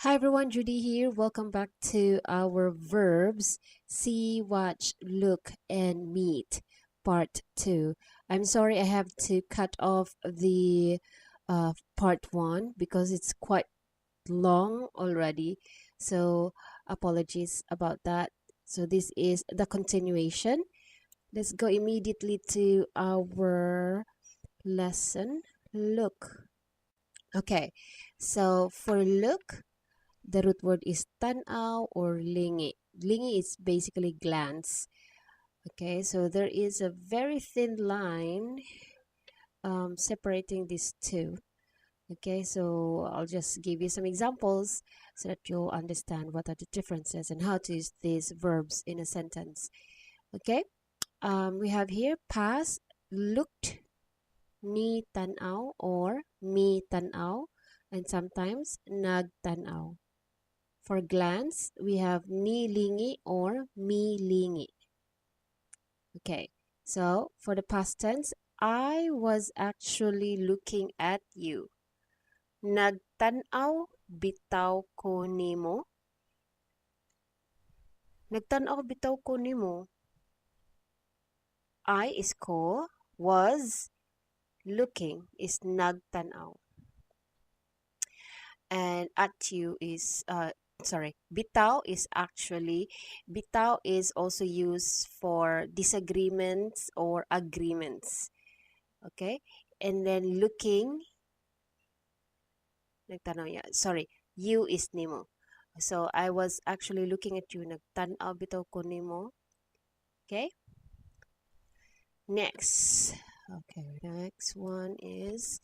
Hi everyone, Judy here. Welcome back to our verbs see, watch, look, and meet part 2. I'm sorry I have to cut off the part 1 because it's quite long already. So apologies about that. So this is the continuation. Let's go immediately to our lesson. Look. Okay, so for look, the root word is tanaw or lingi. Lingi is basically glance. Okay, so there is a very thin line separating these two. Okay, so I'll just give you some examples so that you'll understand what are the differences and how to use these verbs in a sentence. Okay, we have here past, looked, ni tanaw or mi tanaw, and sometimes nag tanaw. For glance, we have ni lingi or mi lingi. Okay, so for the past tense, I was actually looking at you. Nagtanaw bitaw ko nimo. Nagtanaw bitaw ko nimo. I is ko, was, looking is nagtanaw. And at you is bitaw is also used for disagreements or agreements. Okay, and then looking, you is nimo. So I was actually looking at you. Nagtanaw bitaw ko nimo. Okay, next one is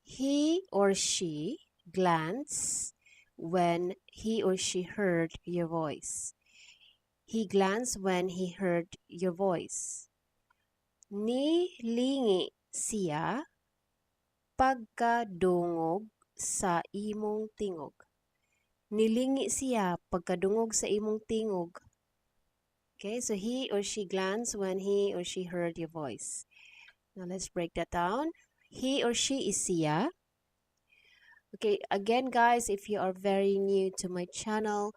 he or she glanced when he or she heard your voice. He glanced when he heard your voice. Nilingi siya pagkadungog sa imong tingog. Nilingi siya pagkadungog sa imong tingog. Okay, so he or she glanced when he or she heard your voice. Now let's break that down. He or she is siya. Okay, again guys, if you are very new to my channel,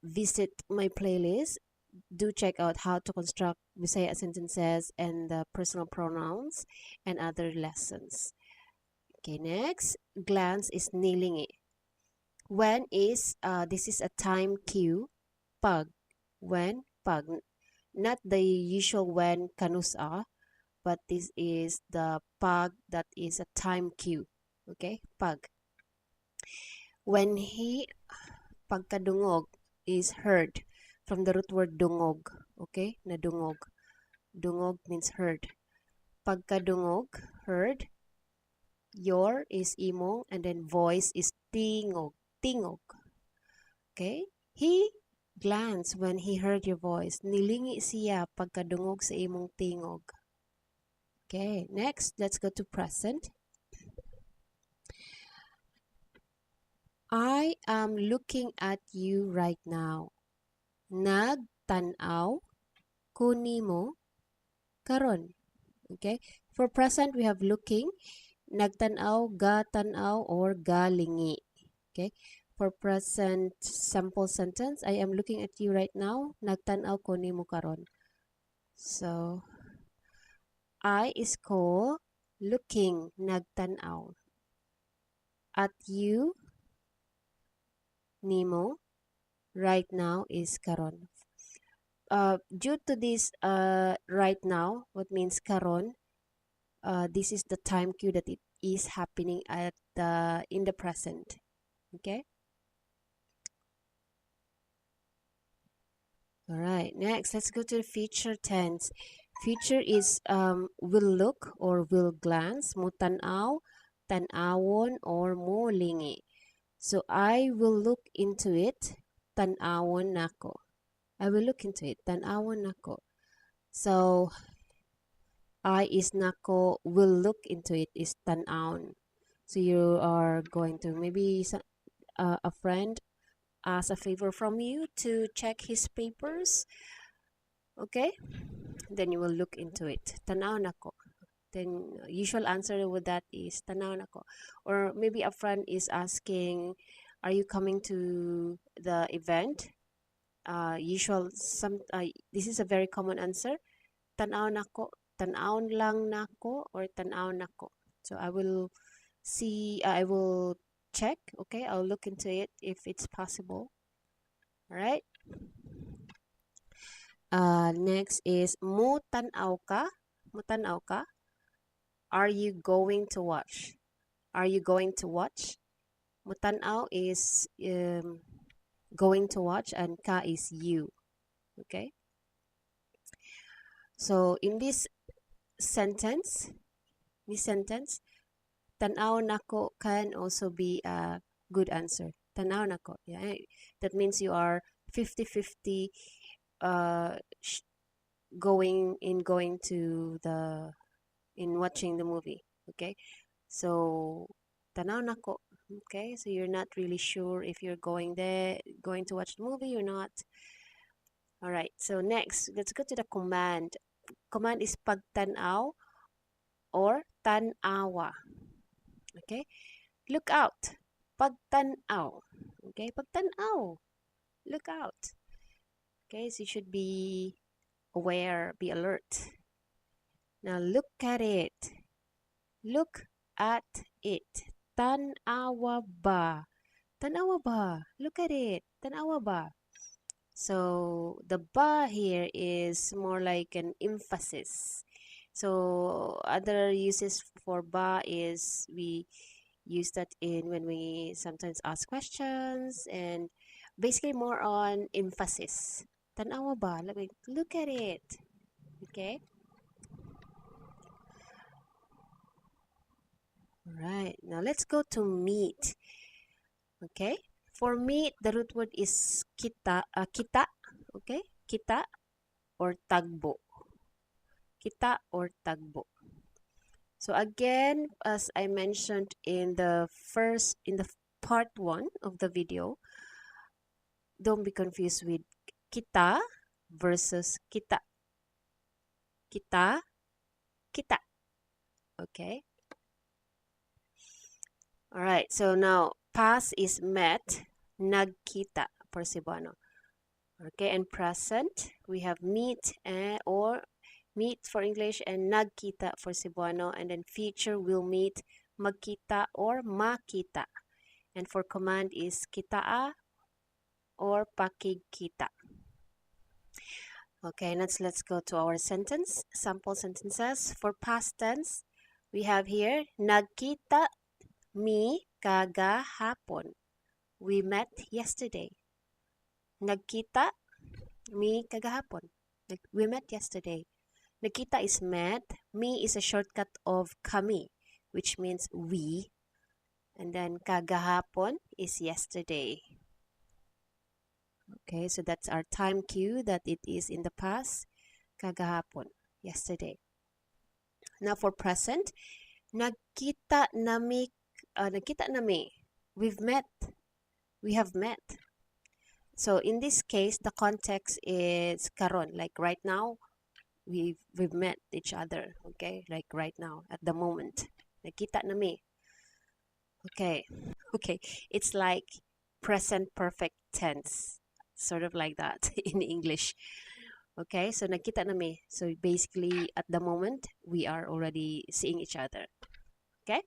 visit my playlist. Do check out how to construct Bisaya sentences and the personal pronouns and other lessons. Okay, next, glance is nilingi. When is, this is a time cue, pag. When, pag. Not the usual when, kanusa, but this is the pag that is a time cue. Okay, pag. When he, pagkadungog, is heard from the root word dungog. Okay, nadungog. Dungog means heard. Pagkadungog, heard. Your is imong, and then voice is tingog. Tingog. Okay, he glanced when he heard your voice. Nilingi siya pagkadungog sa imong tingog. Okay, next, let's go to present. I am looking at you right now. Nagtanaw ko nimo karon. Okay, for present we have looking, nagtanaw, gatanaw, or galingi. Okay, for present sample sentence, I am looking at you right now. Nagtanaw ko nimo karon. So I is ko, looking, nagtanaw. At you, nimo, right now is karon. Due to this right now, what means karon, this is the time cue that it is happening at in the present. Okay. All right. Next, let's go to the future tense. Future is will look or will glance, mutanaw, tanawon, or mulingi. So I will look into it, tanawon nako. I will look into it, tanawon nako. So I is nako, will look into it is tanawon. So you are going to maybe a friend ask a favor from you to check his papers. Okay, then you will look into it. Tanaw nako. then usual answer with that is tanaw nako. Or maybe a friend is asking, are you coming to the event? This is a very common answer. Tanaw nako, tanaw lang nako, or tanaw nako. So I will check, okay? I'll look into it if it's possible. All right. Next is mutanaw ka. Mutanaw ka. Are you going to watch? Are you going to watch? Mutanaw is going to watch, and ka is you. Okay. So in this sentence, tanaw nako can also be a good answer. Tanaw nako. Yeah. That means you are 50-50 going to the in watching the movie. Okay. So tanaw nako. Okay, so you're not really sure if you're going to watch the movie or not. All right, so next, let's go to the command. Command is pagtanaw or tanawa. Okay, look out. Pagtanaw. Okay, pagtanaw. Look out. Okay, so you should be aware, be alert. Now look at it. Look at it. Tanawa ba? Tanawa ba? Look at it. Tanawa ba? So the ba here is more like an emphasis. So other uses for ba is we use that in when we sometimes ask questions, and basically more on emphasis. Tanawa ba? Look at it. Okay. All right. Now let's go to meet. Okay. For meet, the root word is kita. Okay. Kita or tagbo. Kita or tagbo. So again, as I mentioned in the part 1 of the video, don't be confused with kita versus kita. Kita, kita. Okay. All right. So now past is met, nagkita for Cebuano. Okay, and present we have meet or meet for English and nagkita for Cebuano, and then future will meet magkita or makita. And for command is kitaa or pakigkita. Okay, let's go to our sample sentences. For past tense, we have here nagkita mi kagahapon. We met yesterday. Nagkita mi kagahapon. We met yesterday. Nagkita is met. Mi is a shortcut of kami, which means we. And then kagahapon is yesterday. Okay, so that's our time cue that it is in the past. Kagahapon, yesterday. Now for present, nagkita nami. We've met. We have met. So in this case, the context is karon, like right now, we've met each other. Okay, like right now, at the moment. Nagkita nami. Okay. Okay, it's like present perfect tense, sort of like that in English. Okay, so nagkita nami. So basically, at the moment, we are already seeing each other. Okay.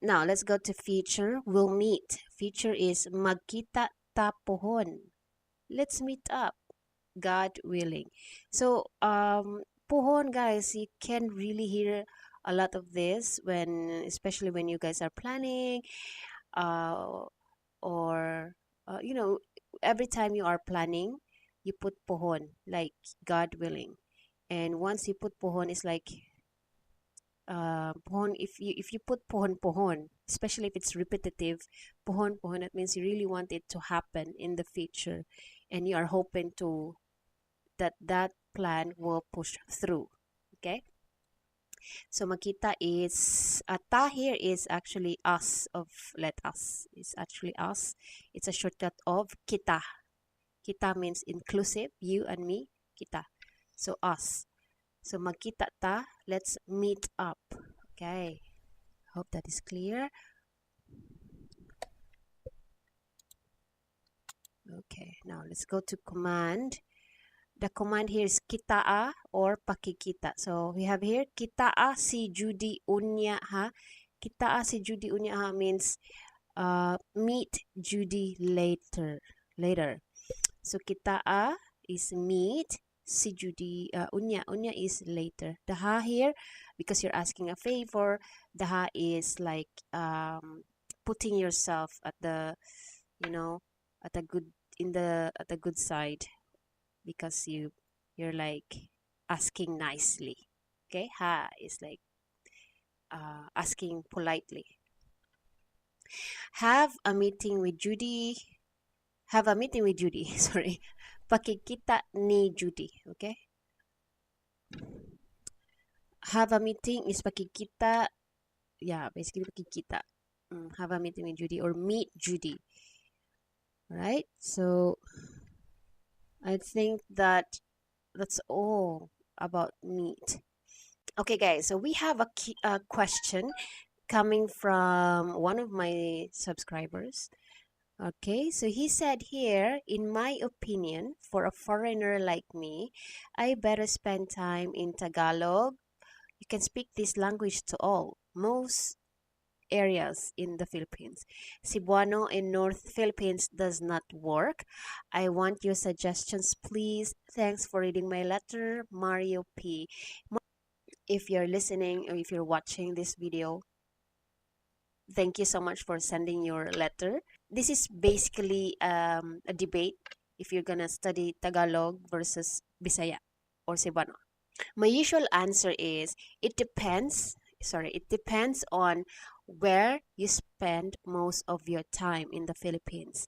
Now, let's go to future. We'll meet. Future is magkita ta pohon. Let's meet up, God willing. So, pohon, guys, you can really hear a lot of this especially when you guys are planning, or every time you are planning, you put pohon, like God willing. And once you put pohon, it's like pohon, if you put pohon, especially if it's repetitive, pohon, that means you really want it to happen in the future, and you are hoping to that plan will push through. Okay, so makita is ta here is actually us, of let us, it's actually us. It's a shortcut of kita means inclusive, you and me, kita, so us. So magkita ta, let's meet up. Okay, hope that is clear. Okay, now let's go to command. The command here is kitaa or pakikita. So we have here kitaa si Judy unya ha. Kitaa si Judy unya ha means meet Judy later. So kitaa is meet, si Judy unya is later. The ha here, because you're asking a favor, the ha is like putting yourself at the, at a good at the good side, because you're like asking nicely. Okay, ha is like asking politely. Have a meeting with Judy. Sorry. Pakikita ni Judy. Okay. Have a meeting is pakikita. Yeah, basically pakikita. Have a meeting with Judy or meet Judy. Right. So I think that's all about meet. Okay, guys. So we have a question coming from one of my subscribers. Okay, so he said here, in my opinion, for a foreigner like me, I better spend time in Tagalog. You can speak this language to most areas in the Philippines. Cebuano in North Philippines does not work. I want your suggestions, please. Thanks for reading my letter, Mario P. If you're listening or if you're watching this video, thank you so much for sending your letter. This is basically a debate if you're gonna study Tagalog versus Bisaya or Cebuano. My usual answer is it depends on where you spend most of your time in the Philippines.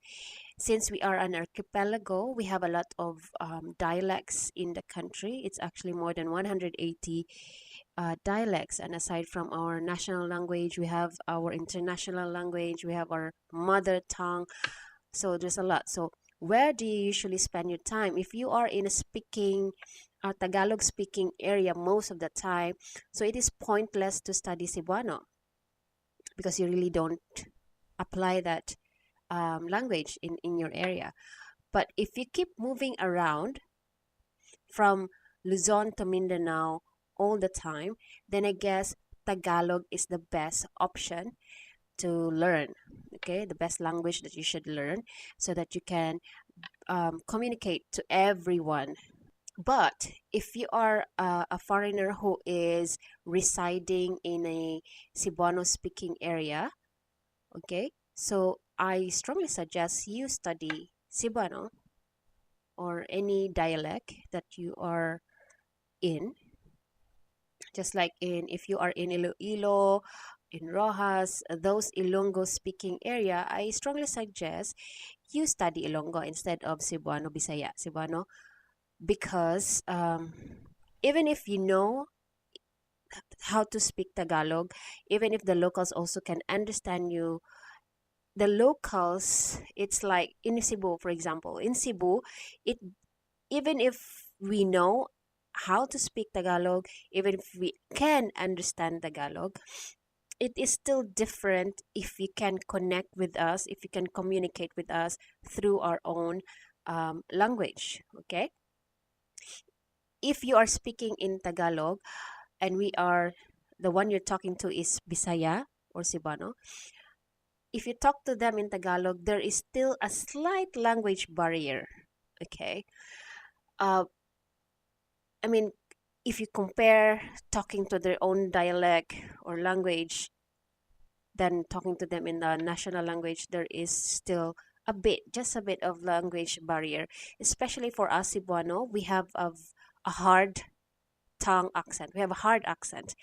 Since we are an archipelago, we have a lot of dialects in the country. It's actually more than 180 dialects, and aside from our national language, we have our international language, we have our mother tongue, so there's a lot. So where do you usually spend your time? If you are in a Tagalog speaking area most of the time, so it is pointless to study Cebuano because you really don't apply that language in your area. But if you keep moving around from Luzon to Mindanao all the time, then I guess Tagalog is the best option to learn. Okay, the best language that you should learn so that you can communicate to everyone. But if you are a foreigner who is residing in a Cebuano speaking area, okay, so I strongly suggest you study Cebuano or any dialect that you are in. Just like if you are in Iloilo, in Rojas, those Ilonggo speaking area, I strongly suggest you study Ilonggo instead of Cebuano, because even if you know how to speak Tagalog, even if the locals also can understand you, the locals, it's like in Cebu, for example, in Cebu, even if we know how to speak Tagalog, even if we can understand Tagalog, it is still different if you can connect with us, if you can communicate with us through our own language. Okay, if you are speaking in Tagalog and the one you're talking to is Bisaya or Cebuano, if you talk to them in Tagalog, there is still a slight language barrier. Okay, I mean, if you compare talking to their own dialect or language than talking to them in the national language, there is still just a bit of language barrier, especially for us Cebuano. We have a hard tongue accent. We have a hard accent.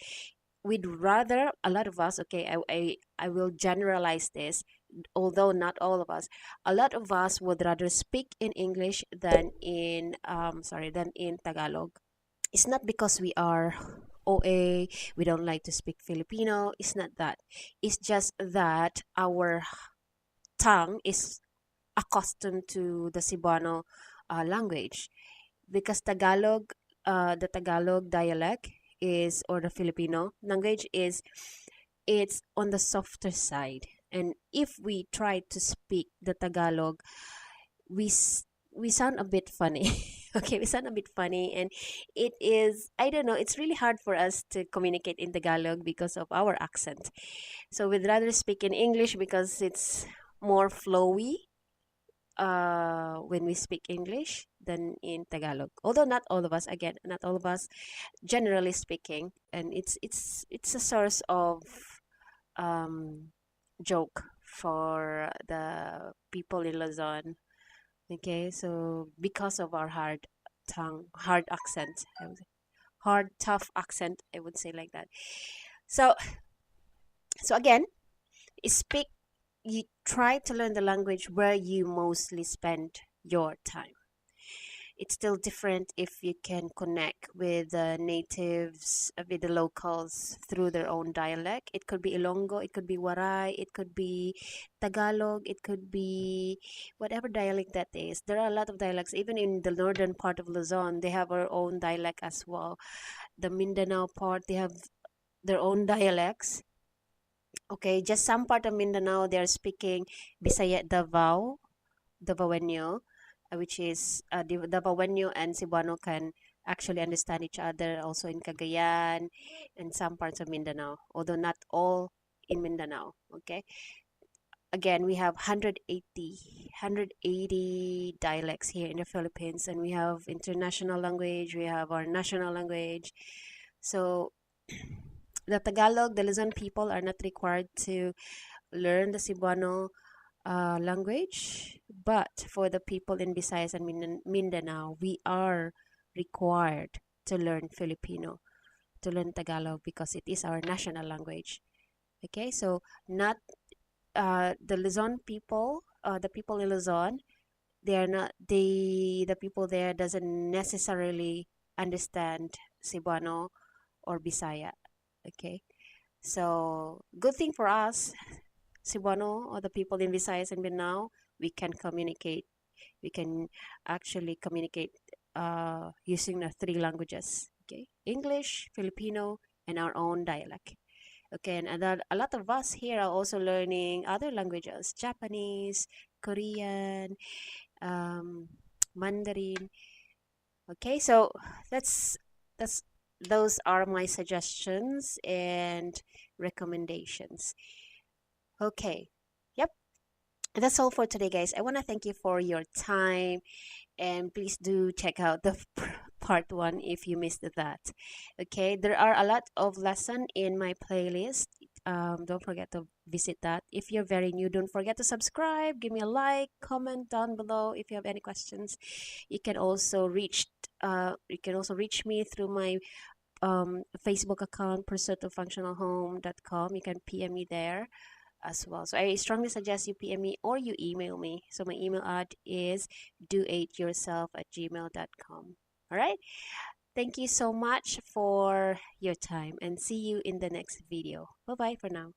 We'd rather, a lot of us, okay, I will generalize this, although not all of us, a lot of us would rather speak in English than in Tagalog. It's not because we are OA, we don't like to speak Filipino. It's not that. It's just that our tongue is accustomed to the Cebuano language, because Tagalog the Tagalog dialect is, or the Filipino language is, it's on the softer side. And if we try to speak the Tagalog, we sound a bit funny. Okay, we sound a bit funny, and it is, I don't know, it's really hard for us to communicate in Tagalog because of our accent. So we'd rather speak in English because it's more flowy when we speak English than in Tagalog. Although not all of us, again, not all of us, generally speaking, and it's a source of um, joke for the people in Luzon. Okay, so because of our hard tongue, hard accent, I would say, hard, tough accent, I would say like that. So, so again, speak. You try to learn the language where you mostly spend your time. It's still different if you can connect with the natives, with the locals through their own dialect. It could be Ilonggo, it could be Waray, it could be Tagalog, it could be whatever dialect that is. There are a lot of dialects. Even in the northern part of Luzon, they have our own dialect as well. The Mindanao part, they have their own dialects. Okay, just some part of Mindanao, they're speaking Bisaya Davao, Davaoenyo, which is Davaoenyo and Cebuano can actually understand each other also in Cagayan and some parts of Mindanao, although not all in Mindanao. Okay, again, we have 180 dialects here in the Philippines, and we have international language, we have our national language. So the Tagalog, the Luzon people are not required to learn the Cebuano language, but for the people in Visayas and Mindanao, we are required to learn Filipino, to learn Tagalog because it is our national language. Okay, so not the Luzon people, the people in Luzon, they are not, the people there doesn't necessarily understand Cebuano or Bisaya. Okay, so good thing for us, Cebuano, or the people in Visayas and Mindanao, we can communicate. We can actually communicate using the three languages. Okay, English, Filipino, and our own dialect. Okay, and a lot of us here are also learning other languages: Japanese, Korean, um, Mandarin. Okay, so that's those are my suggestions and recommendations. Okay. Yep. That's all for today, guys. I want to thank you for your time, and please do check out the part one if you missed that. Okay, there are a lot of lesson in my playlist. Don't forget to visit that. If you're very new, don't forget to subscribe. Give me a like, comment down below if you have any questions. You can also reach me through my Facebook account, pursuitoffunctionalhome.com. You can PM me there as well. So I strongly suggest you PM me or you email me. So my email ad is do8yourself@gmail.com. All right. Thank you so much for your time and see you in the next video. Bye bye for now.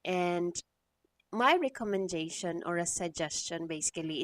And my recommendation or a suggestion basically